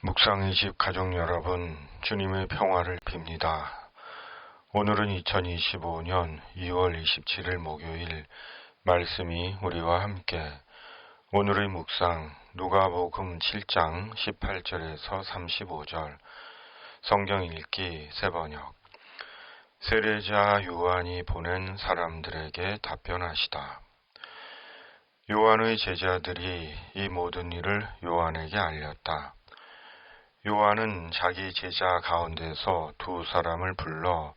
묵상의 집 가족 여러분, 주님의 평화를 빕니다. 오늘은 2025년 2월 27일 목요일, 말씀이 우리와 함께 오늘의 묵상 누가복음 7장 18절에서 35절, 성경 읽기 새번역. 세례자 요한이 보낸 사람들에게 답변하시다. 요한의 제자들이 이 모든 일을 요한에게 알렸다. 요한은 자기 제자 가운데서 두 사람을 불러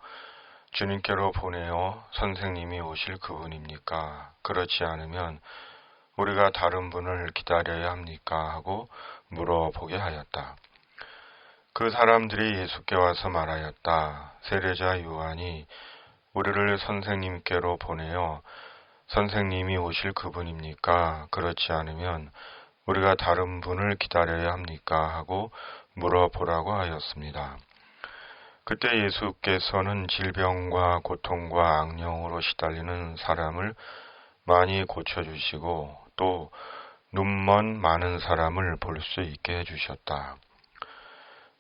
주님께로 보내어 선생님이 오실 그분입니까? 그렇지 않으면 우리가 다른 분을 기다려야 합니까? 하고 물어보게 하였다. 그 사람들이 예수께 와서 말하였다. 세례자 요한이 우리를 선생님께로 보내어 선생님이 오실 그분입니까? 그렇지 않으면 우리가 다른 분을 기다려야 합니까? 하고 물어보라고 하였습니다. 그때 예수께서는 질병과 고통과 악령으로 시달리는 사람을 많이 고쳐주시고 또 눈먼 많은 사람을 볼 수 있게 해주셨다.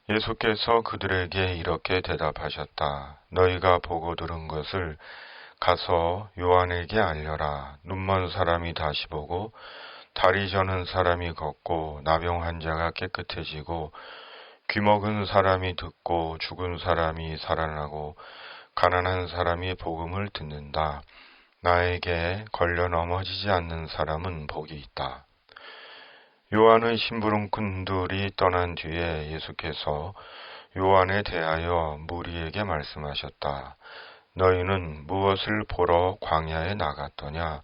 예수께서 그들에게 이렇게 대답하셨다. 너희가 보고 들은 것을 가서 요한에게 알려라. 눈먼 사람이 다시 보고 다리 저는 사람이 걷고 나병 환자가 깨끗해지고 귀먹은 사람이 듣고 죽은 사람이 살아나고 가난한 사람이 복음을 듣는다. 나에게 걸려 넘어지지 않는 사람은 복이 있다. 요한의 심부름꾼들이 떠난 뒤에 예수께서 요한에 대하여 무리에게 말씀하셨다. 너희는 무엇을 보러 광야에 나갔더냐?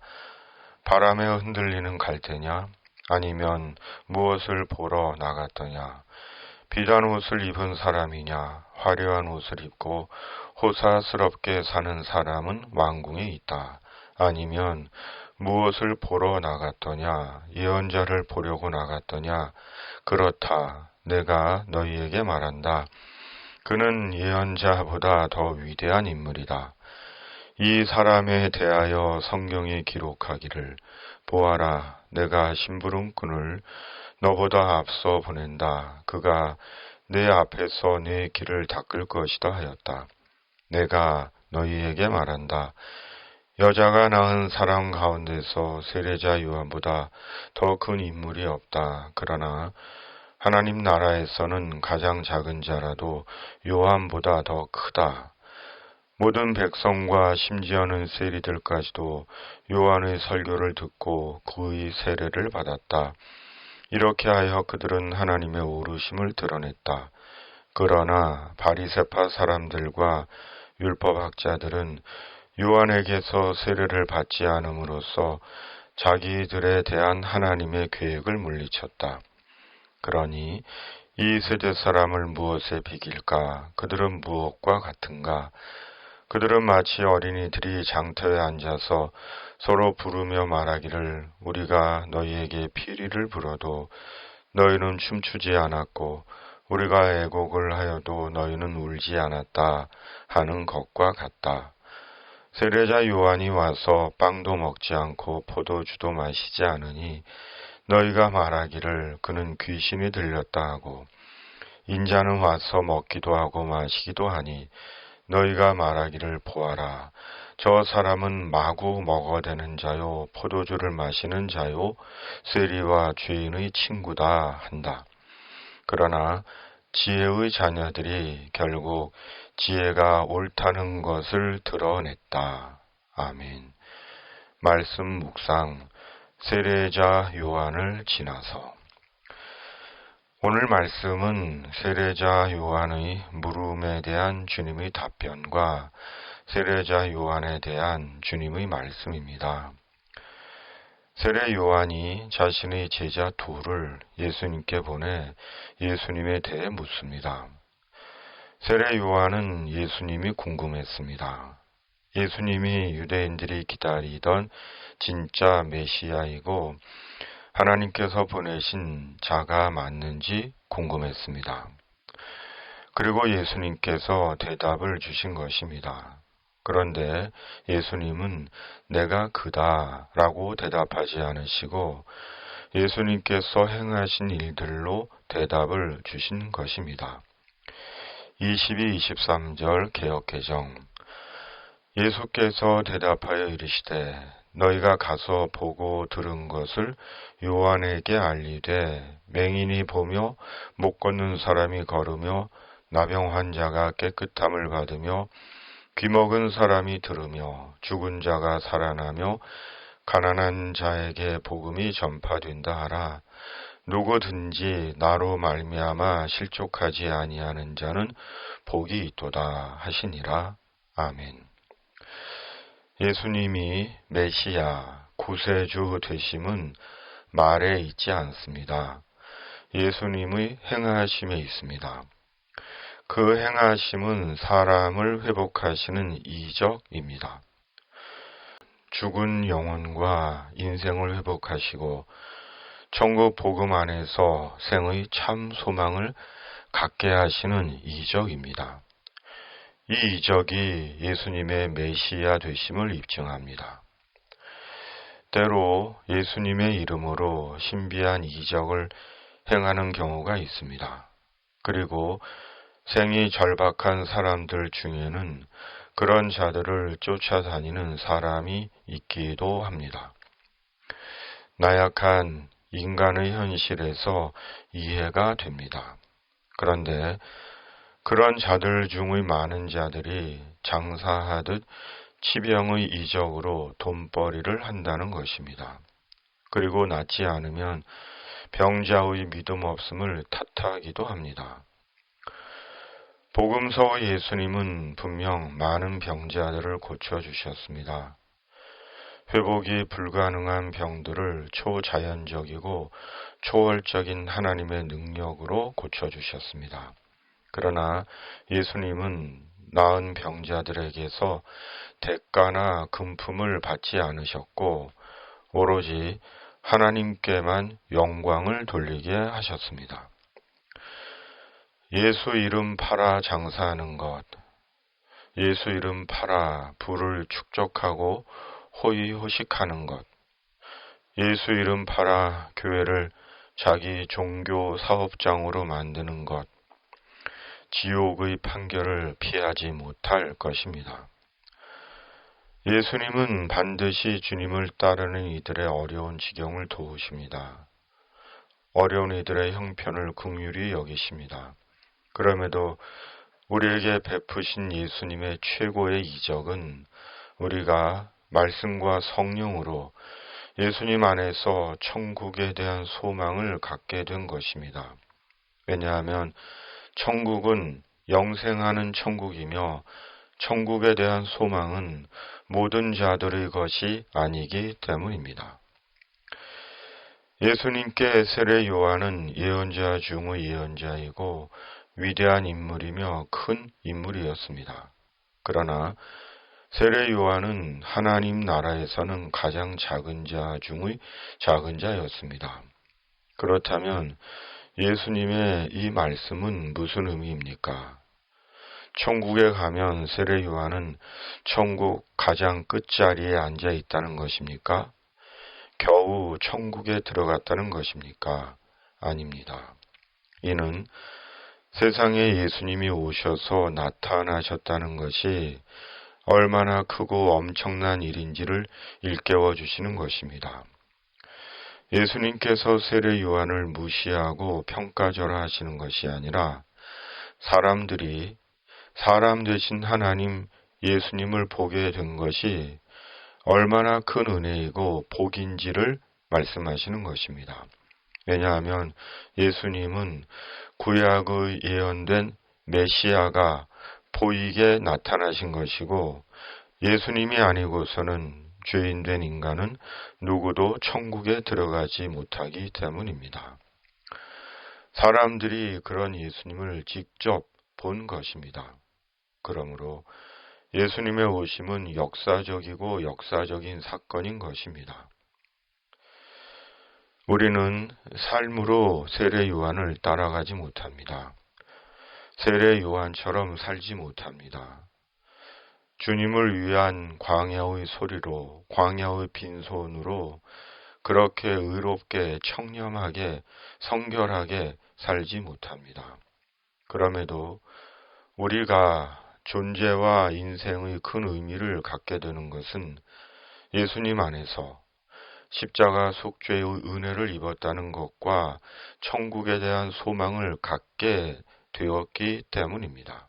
바람에 흔들리는 갈대냐? 아니면 무엇을 보러 나갔더냐? 비단 옷을 입은 사람이냐? 화려한 옷을 입고 호사스럽게 사는 사람은 왕궁에 있다. 아니면 무엇을 보러 나갔더냐? 예언자를 보려고 나갔더냐? 그렇다. 내가 너희에게 말한다. 그는 예언자보다 더 위대한 인물이다. 이 사람에 대하여 성경에 기록하기를 보아라, 내가 심부름꾼을 너보다 앞서 보낸다. 그가 내 앞에서 내 길을 닦을 것이다 하였다. 내가 너희에게 말한다. 여자가 낳은 사람 가운데서 세례자 요한보다 더 큰 인물이 없다. 그러나 하나님 나라에서는 가장 작은 자라도 요한보다 더 크다. 모든 백성과 심지어는 세리들까지도 요한의 설교를 듣고 그의 세례를 받았다. 이렇게 하여 그들은 하나님의 오르심을 드러냈다. 그러나 바리새파 사람들과 율법학자들은 요한에게서 세례를 받지 않음으로써 자기들에 대한 하나님의 계획을 물리쳤다. 그러니 이 세대 사람을 무엇에 비길까? 그들은 무엇과 같은가? 그들은 마치 어린이들이 장터에 앉아서 서로 부르며 말하기를 우리가 너희에게 피리를 불어도 너희는 춤추지 않았고 우리가 애곡을 하여도 너희는 울지 않았다 하는 것과 같다. 세례자 요한이 와서 빵도 먹지 않고 포도주도 마시지 않으니 너희가 말하기를 그는 귀신이 들렸다 하고 인자는 와서 먹기도 하고 마시기도 하니 너희가 말하기를 보아라. 저 사람은 마구 먹어대는 자요 포도주를 마시는 자요 세리와 죄인의 친구다 한다. 그러나 지혜의 자녀들이 결국 지혜가 옳다는 것을 드러냈다. 아멘. 말씀 묵상 세례자 요한을 지나서. 오늘 말씀은 세례자 요한의 물음에 대한 주님의 답변과 세례자 요한에 대한 주님의 말씀입니다. 세례 요한이 자신의 제자 둘을 예수님께 보내 예수님에 대해 묻습니다. 세례 요한은 예수님이 궁금했습니다. 예수님이 유대인들이 기다리던 진짜 메시아이고 하나님께서 보내신 자가 맞는지 궁금했습니다. 그리고 예수님께서 대답을 주신 것입니다. 그런데 예수님은 내가 그다 라고 대답하지 않으시고 예수님께서 행하신 일들로 대답을 주신 것입니다. 22-23절 개역개정. 예수께서 대답하여 이르시되 너희가 가서 보고 들은 것을 요한에게 알리되 맹인이 보며 못 걷는 사람이 걸으며 나병 환자가 깨끗함을 받으며 귀먹은 사람이 들으며 죽은 자가 살아나며 가난한 자에게 복음이 전파된다 하라. 누구든지 나로 말미암아 실족하지 아니하는 자는 복이 있도다 하시니라. 아멘. 예수님이 메시아, 구세주 되심은 말에 있지 않습니다. 예수님의 행하심에 있습니다. 그 행하심은 사람을 회복하시는 이적입니다. 죽은 영혼과 인생을 회복하시고 천국 복음 안에서 생의 참 소망을 갖게 하시는 이적입니다. 이 이적이 예수님의 메시아 되심을 입증합니다. 때로 예수님의 이름으로 신비한 이적을 행하는 경우가 있습니다. 그리고 생이 절박한 사람들 중에는 그런 자들을 쫓아다니는 사람이 있기도 합니다. 나약한 인간의 현실에서 이해가 됩니다. 그런데 그런 자들 중의 많은 자들이 장사하듯 치병의 이적으로 돈벌이를 한다는 것입니다. 그리고 낫지 않으면 병자의 믿음 없음을 탓하기도 합니다. 복음서의 예수님은 분명 많은 병자들을 고쳐주셨습니다. 회복이 불가능한 병들을 초자연적이고 초월적인 하나님의 능력으로 고쳐주셨습니다. 그러나 예수님은 나은 병자들에게서 대가나 금품을 받지 않으셨고 오로지 하나님께만 영광을 돌리게 하셨습니다. 예수 이름 팔아 장사하는 것, 예수 이름 팔아 부를 축적하고 호의호식하는 것, 예수 이름 팔아 교회를 자기 종교 사업장으로 만드는 것, 지옥의 판결을 피하지 못할 것입니다. 예수님은 반드시 주님을 따르는 이들의 어려운 지경을 도우십니다. 어려운 이들의 형편을 긍휼히 여기십니다. 그럼에도 우리에게 베푸신 예수님의 최고의 이적은 우리가 말씀과 성령으로 예수님 안에서 천국에 대한 소망을 갖게 된 것입니다. 왜냐하면 천국은 영생하는 천국이며 천국에 대한 소망은 모든 자들의 것이 아니기 때문입니다. 예수님께 세례 요한은 예언자 중의 예언자이고 위대한 인물이며 큰 인물이었습니다. 그러나 세례 요한은 하나님 나라에서는 가장 작은 자 중의 작은 자였습니다. 그렇다면 예수님의 이 말씀은 무슨 의미입니까? 천국에 가면 세례 요한은 천국 가장 끝자리에 앉아 있다는 것입니까? 겨우 천국에 들어갔다는 것입니까? 아닙니다. 이는 세상에 예수님이 오셔서 나타나셨다는 것이 얼마나 크고 엄청난 일인지를 일깨워 주시는 것입니다. 예수님께서 세례 요한을 무시하고 평가절하하시는 것이 아니라 사람들이 사람 되신 하나님 예수님을 보게 된 것이 얼마나 큰 은혜이고 복인지를 말씀하시는 것입니다. 왜냐하면 예수님은 구약의 예언된 메시아가 보이게 나타나신 것이고 예수님이 아니고서는 죄인된 인간은 누구도 천국에 들어가지 못하기 때문입니다. 사람들이 그런 예수님을 직접 본 것입니다. 그러므로 예수님의 오심은 역사적이고 역사적인 사건인 것입니다. 우리는 삶으로 세례 요한을 따라가지 못합니다. 세례 요한처럼 살지 못합니다. 주님을 위한 광야의 소리로, 광야의 빈손으로 그렇게 의롭게 청렴하게 성결하게 살지 못합니다. 그럼에도 우리가 존재와 인생의 큰 의미를 갖게 되는 것은 예수님 안에서 십자가 속죄의 은혜를 입었다는 것과 천국에 대한 소망을 갖게 되었기 때문입니다.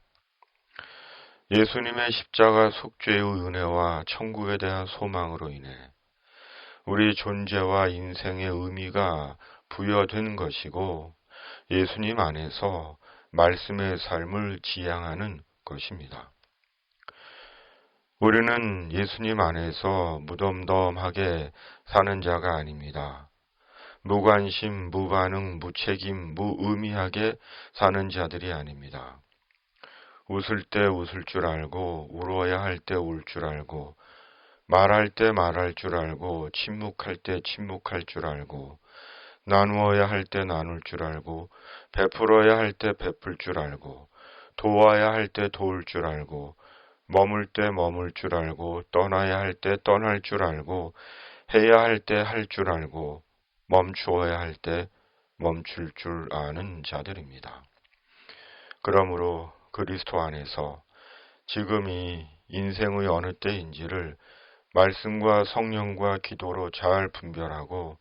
예수님의 십자가 속죄의 은혜와 천국에 대한 소망으로 인해 우리 존재와 인생의 의미가 부여된 것이고 예수님 안에서 말씀의 삶을 지향하는 것입니다. 우리는 예수님 안에서 무덤덤하게 사는 자가 아닙니다. 무관심, 무반응, 무책임, 무의미하게 사는 자들이 아닙니다. 웃을 때 웃을 줄 알고 울어야 할 때 울 줄 알고 말할 때 말할 줄 알고 침묵할 때 침묵할 줄 알고 나누어야 할 때 나눌 줄 알고 베풀어야 할 때 베풀 줄 알고 도와야 할 때 도울 줄 알고 머물 때 머물 줄 알고 떠나야 할 때 떠날 줄 알고 해야 할 때 할 줄 알고 멈추어야 할 때 멈출 줄 아는 자들입니다. 그러므로 그리스도 안에서 지금이 인생의 어느 때인지를 말씀과 성령과 기도로 잘 분별하고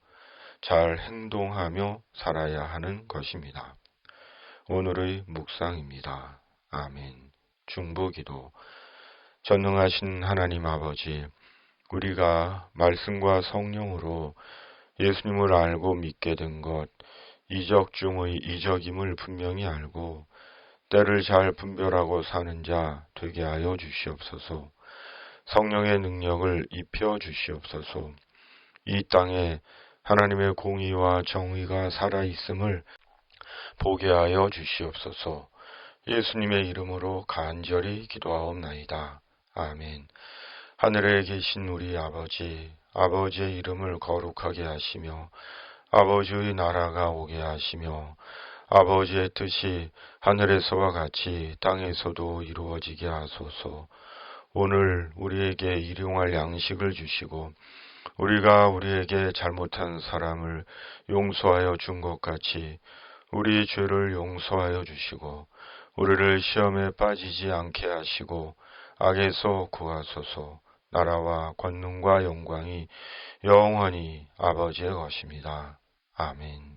잘 행동하며 살아야 하는 것입니다. 오늘의 묵상입니다. 아멘. 중보기도. 전능하신 하나님 아버지, 우리가 말씀과 성령으로 예수님을 알고 믿게 된 것, 이적 중의 이적임을 분명히 알고 때를 잘 분별하고 사는 자 되게 하여 주시옵소서. 성령의 능력을 입혀 주시옵소서. 이 땅에 하나님의 공의와 정의가 살아있음을 보게 하여 주시옵소서. 예수님의 이름으로 간절히 기도하옵나이다. 아멘. 하늘에 계신 우리 아버지, 아버지의 이름을 거룩하게 하시며 아버지의 나라가 오게 하시며 아버지의 뜻이 하늘에서와 같이 땅에서도 이루어지게 하소서. 오늘 우리에게 일용할 양식을 주시고 우리가 우리에게 잘못한 사람을 용서하여 준 것 같이 우리 죄를 용서하여 주시고 우리를 시험에 빠지지 않게 하시고 악에서 구하소서. 나라와 권능과 영광이 영원히 아버지의 것입니다. 아멘.